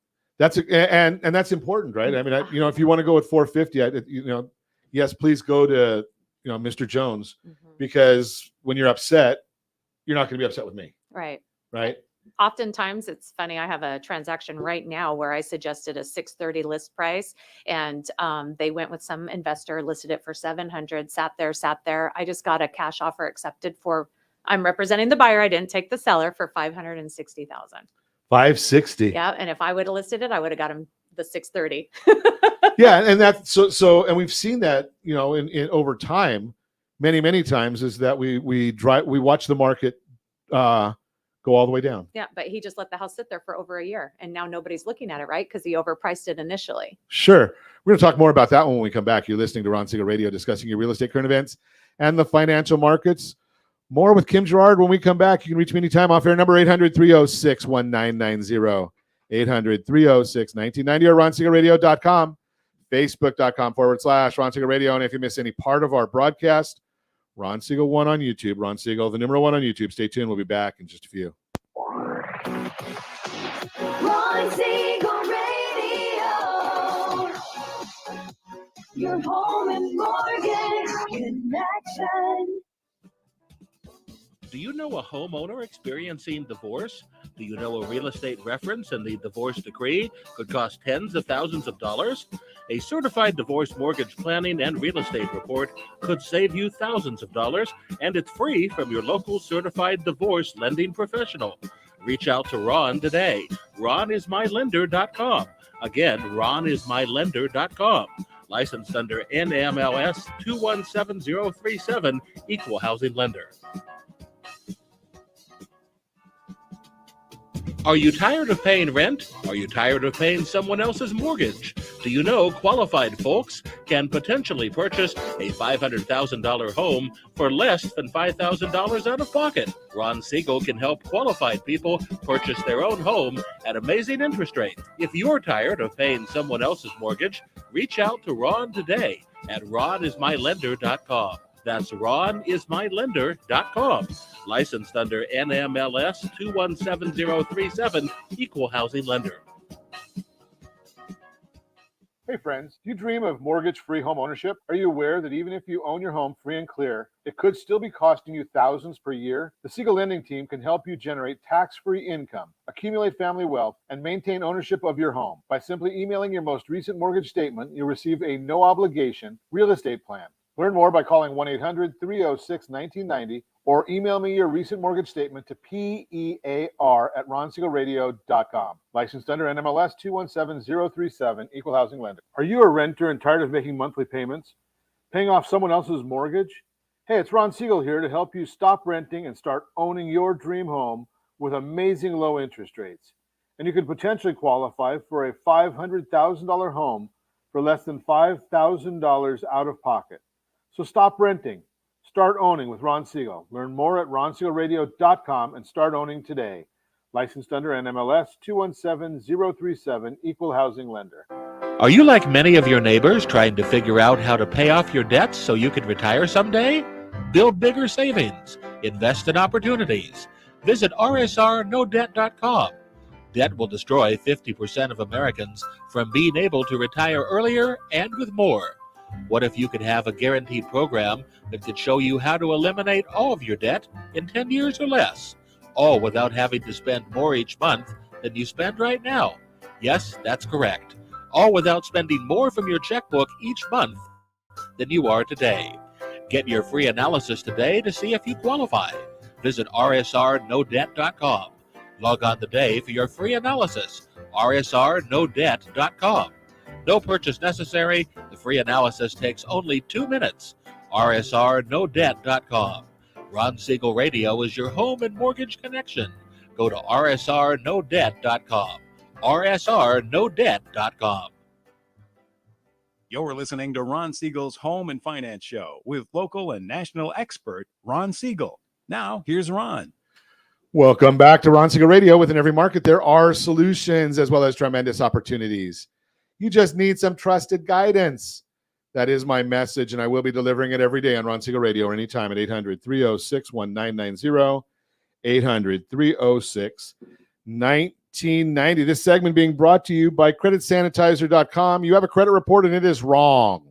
And that's important, right? I mean, if you want to go at 450, yes, please go to Mr. Jones, because when you're upset, you're not going to be upset with me. Right. Oftentimes it's funny. I have a transaction right now where I suggested a 630 list price, and they went with some investor, listed it for 700, sat there. I just got a cash offer accepted for, I'm representing the buyer. I didn't take the seller, for 560,000. 560. Yeah. And if I would have listed it, I would have got him the 630. Yeah. And that's so, and we've seen that, in over time, many times, is that we watch the market, go all the way down. Yeah, but he just let the house sit there for over a year, and now nobody's looking at it, right? Because he overpriced it initially. Sure. We're going to talk more about that when we come back. You're listening to Ron Siegel Radio, discussing your real estate current events and the financial markets. More with Kim Jarrard when we come back. You can reach me anytime. Off air number 800-306-1990, 800-306-1990, or RonSiegelRadio.com. Facebook.com/Ron Siegel Radio. And if you miss any part of our broadcast, Ron Siegel 1 on YouTube. Ron Siegel, the number 1 on YouTube. Stay tuned. We'll be back in just a few. Ron Siegel Radio. Your home and mortgage connection. Do you know a homeowner experiencing divorce? Do you know a real estate reference and the divorce decree could cost tens of thousands of dollars? A certified divorce mortgage planning and real estate report could save you thousands of dollars, and it's free from your local certified divorce lending professional. Reach out to Ron today. RonIsMyLender.com. Again, RonIsMyLender.com. Licensed under NMLS 217037, Equal Housing Lender. Are you tired of paying rent? Are you tired of paying someone else's mortgage? Do you know qualified folks can potentially purchase a $500,000 home for less than $5,000 out of pocket? Ron Siegel can help qualified people purchase their own home at amazing interest rates. If you're tired of paying someone else's mortgage, reach out to Ron today at RonIsMyLender.com. That's RonIsMyLender.com. Licensed under NMLS 217037, Equal Housing Lender. Hey friends, do you dream of mortgage-free home ownership? Are you aware that even if you own your home free and clear, it could still be costing you thousands per year? The Siegel Lending Team can help you generate tax-free income, accumulate family wealth, and maintain ownership of your home. By simply emailing your most recent mortgage statement, you'll receive a no-obligation real estate plan. Learn more by calling 1-800-306-1990 or email me your recent mortgage statement to PEAR@RonSiegelRadio.com. Licensed under NMLS 217037, Equal Housing Lender. Are you a renter and tired of making monthly payments? Paying off someone else's mortgage? Hey, it's Ron Siegel here to help you stop renting and start owning your dream home with amazing low interest rates. And you could potentially qualify for a $500,000 home for less than $5,000 out of pocket. So stop renting. Start owning with Ron Siegel. Learn more at RonSiegelRadio.com and start owning today. Licensed under NMLS 217037, Equal Housing Lender. Are you like many of your neighbors trying to figure out how to pay off your debts so you can retire someday? Build bigger savings. Invest in opportunities. Visit RSRNoDebt.com. Debt will destroy 50% of Americans from being able to retire earlier and with more. What if you could have a guaranteed program that could show you how to eliminate all of your debt in 10 years or less, all without having to spend more each month than you spend right now? Yes, that's correct. All without spending more from your checkbook each month than you are today. Get your free analysis today to see if you qualify. Visit RSRNoDebt.com. Log on today for your free analysis. RSRNoDebt.com. No purchase necessary. The free analysis takes only 2 minutes. RSRNoDebt.com. Ron Siegel Radio is your home and mortgage connection. Go to RSRNoDebt.com. RSRNoDebt.com. You're listening to Ron Siegel's Home and Finance Show with local and national expert Ron Siegel. Now, here's Ron. Welcome back to Ron Siegel Radio. Within every market, there are solutions as well as tremendous opportunities. You just need some trusted guidance. That is my message, and I will be delivering it every day on Ron Siegel Radio or anytime at 800-306-1990, 800-306-1990. This segment being brought to you by CreditSanitizer.com. You have a credit report, and it is wrong.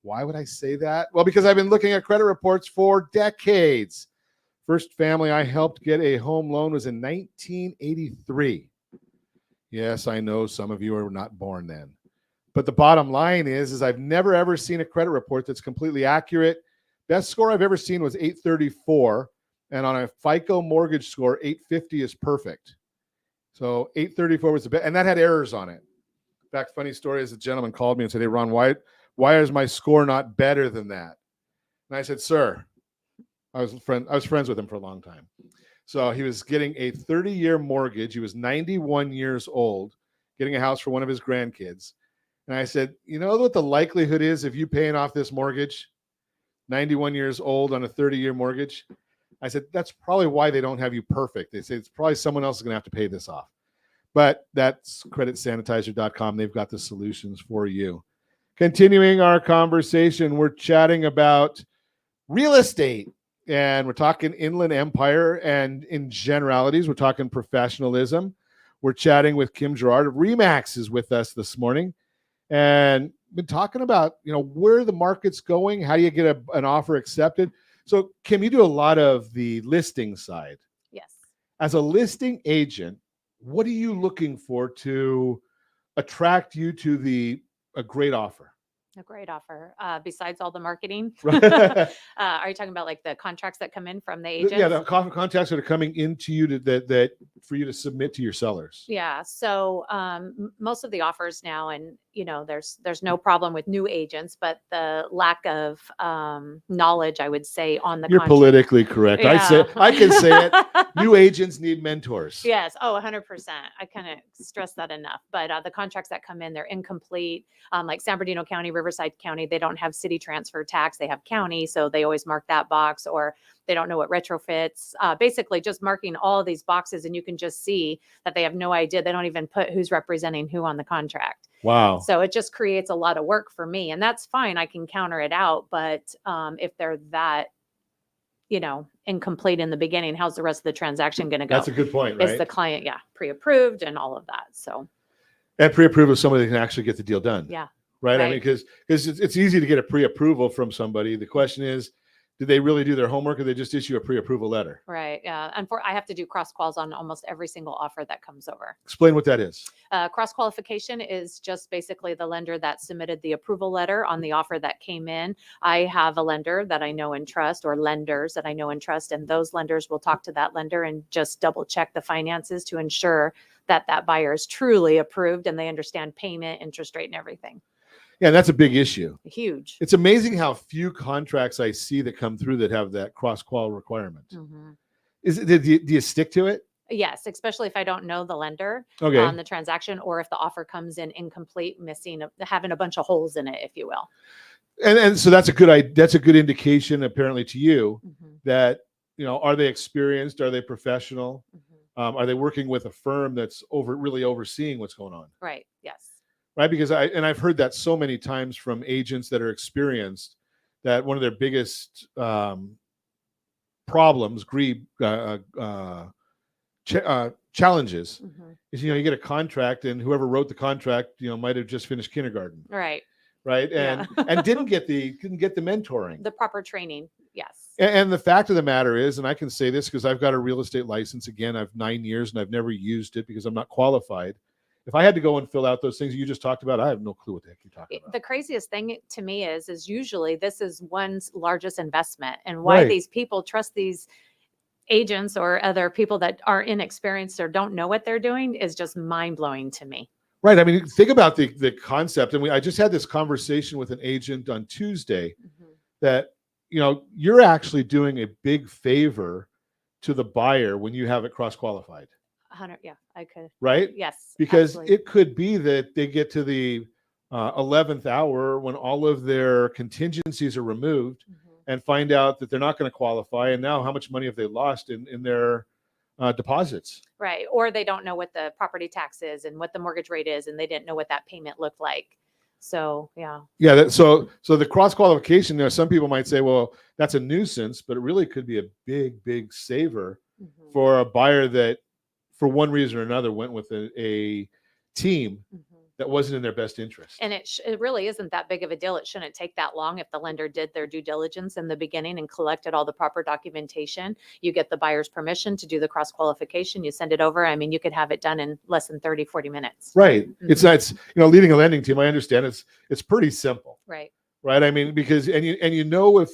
Why would I say that? Well, because I've been looking at credit reports for decades. First family I helped get a home loan was in 1983. Yes, I know some of you were not born then. But the bottom line is I've never, ever seen a credit report that's completely accurate. Best score I've ever seen was 834. And on a FICO mortgage score, 850 is perfect. So 834 was the best. And that had errors on it. In fact, funny story is a gentleman called me and said, hey, Ron, why is my score not better than that? And I said, sir, I was friends with him for a long time. So he was getting a 30-year mortgage. He was 91 years old, getting a house for one of his grandkids. And I said, you know what the likelihood is of you paying off this mortgage, 91 years old on a 30-year mortgage? I said, that's probably why they don't have you perfect. They say it's probably someone else is going to have to pay this off. But that's CreditSanitizer.com. They've got the solutions for you. Continuing our conversation, we're chatting about real estate, and we're talking Inland Empire, and in generalities, we're talking professionalism. We're chatting with Kim Jarrard of Remax is with us this morning, and been talking about where the market's going. How do you get an offer accepted? So, Kim, you do a lot of the listing side. Yes. As a listing agent, what are you looking for to attract you to a great offer? A great offer. Besides all the marketing, Right. are you talking about like the contracts that come in from the agents? Yeah, the contacts that are coming into you that for you to submit to your sellers. Yeah. So most of the offers now, and there's no problem with new agents, but the lack of knowledge, I would say, on the You're contract. politically correct. Yeah. I can say it. New agents need mentors. Yes. Oh, 100%. I kind of stress that enough. But the contracts that come in, they're incomplete. Like San Bernardino County, Riverside County, they don't have city transfer tax. They have county. So they always mark that box, or they don't know what retrofits. Basically just marking all of these boxes, and you can just see that they have no idea. They don't even put who's representing who on the contract. Wow. So it just creates a lot of work for me, and that's fine. I can counter it out. But if they're that, incomplete in the beginning, how's the rest of the transaction going to go? That's a good point, right? Is the client, pre-approved and all of that? So. And pre-approved with somebody that can actually get the deal done. Yeah. Right. I Right. mean, because it's easy to get a pre-approval from somebody. The question is, did they really do their homework, or they just issue a pre-approval letter? Right. Yeah. And I have to do cross quals on almost every single offer that comes over. Explain what that is. Cross qualification is just basically the lender that submitted the approval letter on the offer that came in. I have a lender that I know and trust, or lenders that I know and trust, and those lenders will talk to that lender and just double check the finances to ensure that that buyer is truly approved and they understand payment, interest rate, and everything. Yeah, that's a big issue. Huge. It's amazing how few contracts I see that come through that have that cross-qual requirement. Mm-hmm. Do you stick to it? Yes, especially if I don't know the lender Okay. on the transaction, or if the offer comes in incomplete, having a bunch of holes in it, if you will. And so that's a good indication, apparently, to you Mm-hmm. that are they experienced? Are they professional? Mm-hmm. Are they working with a firm that's really overseeing what's going on? Right. Yes. Right, because I've heard that so many times from agents that are experienced, that one of their biggest problems, challenges, Mm-hmm. is you get a contract, and whoever wrote the contract might have just finished kindergarten, Right. right, and Yeah. and didn't get the mentoring, The proper training. Yes. and the fact of the matter is, and I can say this because I've got a real estate license. Again, I've 9 years and I've never used it because I'm not qualified. If I had to go and fill out those things you just talked about, I have no clue what the heck you're talking about. The craziest thing to me is usually this is one's largest investment, and why Right. these people trust these agents or other people that are inexperienced or don't know what they're doing is just mind blowing to me. Right. I mean, think about the concept. And I just had this conversation with an agent on Tuesday Mm-hmm. that, you're actually doing a big favor to the buyer when you have it cross-qualified, 100. Yeah, I could. right? Yes. Because absolutely. it could be that they get to the 11th hour when all of their contingencies are removed Mhm. and find out that they're not going to qualify. And now how much money have they lost in their deposits? Right. Or they don't know what the property tax is and what the mortgage rate is, and they didn't know what that payment looked like. So, yeah. Yeah. So the cross qualification, some people might say, well, that's a nuisance, but it really could be a big saver Mhm. for a buyer that, for one reason or another, went with a team Mhm. that wasn't in their best interest. And it really isn't that big of a deal. It shouldn't take that long if the lender did their due diligence in the beginning and collected all the proper documentation. You get the buyer's permission to do the cross qualification. You send it over. I mean, you could have it done in less than 30, 40 minutes. Right. Mhm. It's leading a lending team. I understand it's pretty simple. Right. Right. I mean, because if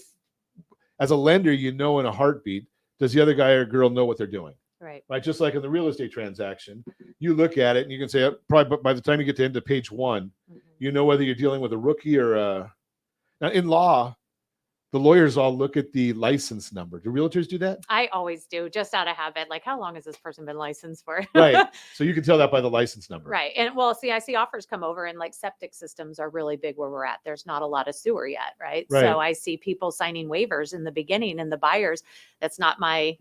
as a lender, in a heartbeat, does the other guy or girl know what they're doing? Right. Right. Just like in the real estate transaction, you look at it and you can say, probably by the time you get to the end of page 1, Mhm. you know whether you're dealing with a rookie or now in law, the lawyers all look at the license number. Do realtors do that? I always do, just out of habit. Like, how long has this person been licensed for? Right. So you can tell that by the license number. Right. And well, see, I see offers come over, and like septic systems are really big where we're at. There's not a lot of sewer yet. Right. Right. So I see people signing waivers in the beginning, and the buyers, that's not my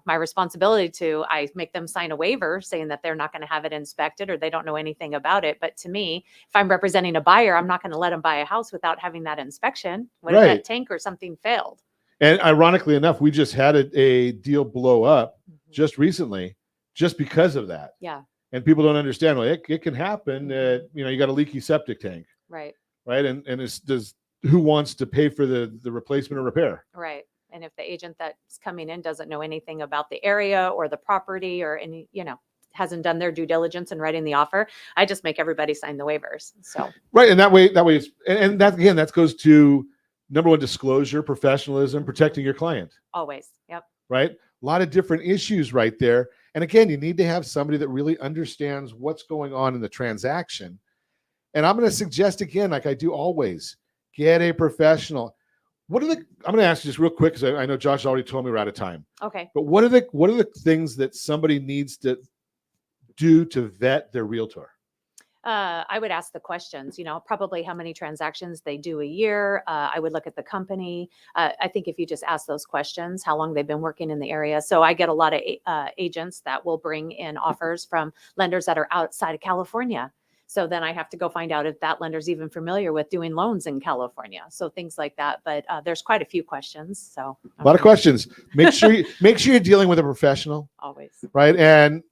my responsibility I make them sign a waiver saying that they're not going to have it inspected or they don't know anything about it. But to me, if I'm representing a buyer, I'm not going to let them buy a house without having that inspection. What if that tank or something failed? And ironically enough, we just had a deal blow up just recently, just because of that. Yeah. And people don't understand. Well, it can happen. You got a leaky septic tank. Right. Right. And who wants to pay for the replacement or repair? Right. And if the agent that's coming in doesn't know anything about the area or the property or any, hasn't done their due diligence in writing the offer, I just make everybody sign the waivers. So right. And that way and that again, that goes to number one, disclosure, professionalism, protecting your client. Always. Yep. Right. A lot of different issues right there. And again, you need to have somebody that really understands what's going on in the transaction. And I'm going to suggest again, like I do always, get a professional. I'm going to ask you just real quick, because I know Josh already told me we're out of time. Okay. But what are the things that somebody needs to do to vet their realtor? I would ask the questions, probably how many transactions they do a year. I would look at the company. I think if you just ask those questions, how long they've been working in the area. So I get a lot of agents that will bring in offers from lenders that are outside of California. So then I have to go find out if that lender's even familiar with doing loans in California. So things like that. But there's quite a few questions. So a lot of questions. Make sure you're dealing with a professional. Always. Right. And,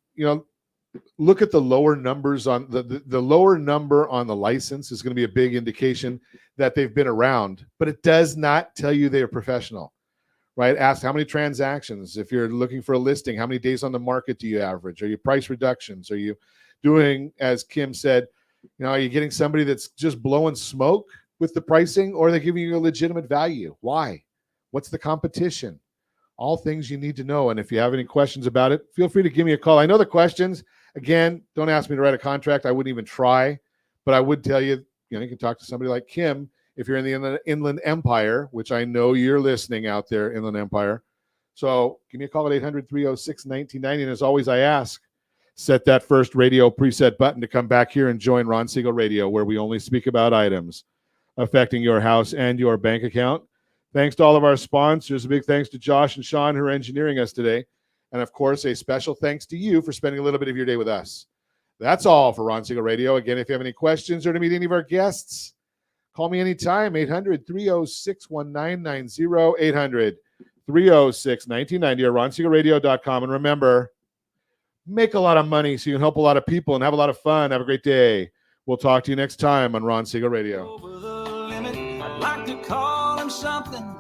look at the lower numbers on the lower number on the license is going to be a big indication that they've been around, but it does not tell you they're professional, right? Ask how many transactions. If you're looking for a listing, how many days on the market do you average? Are you price reductions? Are you doing, as Kim said, are you getting somebody that's just blowing smoke with the pricing, or are they giving you a legitimate value? Why? What's the competition? All things you need to know. And if you have any questions about it, feel free to give me a call. I know the questions. Again, don't ask me to write a contract. I wouldn't even try, but I would tell you, you can talk to somebody like Kim if you're in the Inland Empire, which I know you're listening out there, Inland Empire. So give me a call at 800-306-1990. And as always, I ask, set that first radio preset button to come back here and join Ron Siegel Radio, where we only speak about items affecting your house and your bank account. Thanks to all of our sponsors. A big thanks to Josh and Sean, who are engineering us today. And of course, a special thanks to you for spending a little bit of your day with us. That's all for Ron Siegel Radio. Again, if you have any questions or to meet any of our guests, call me anytime, 800-306-1990, 800-306-1990, or ronsiegelradio.com. And remember, make a lot of money so you can help a lot of people and have a lot of fun. Have a great day. We'll talk to you next time on Ron Siegel Radio. Over the limit, I'd like to call him something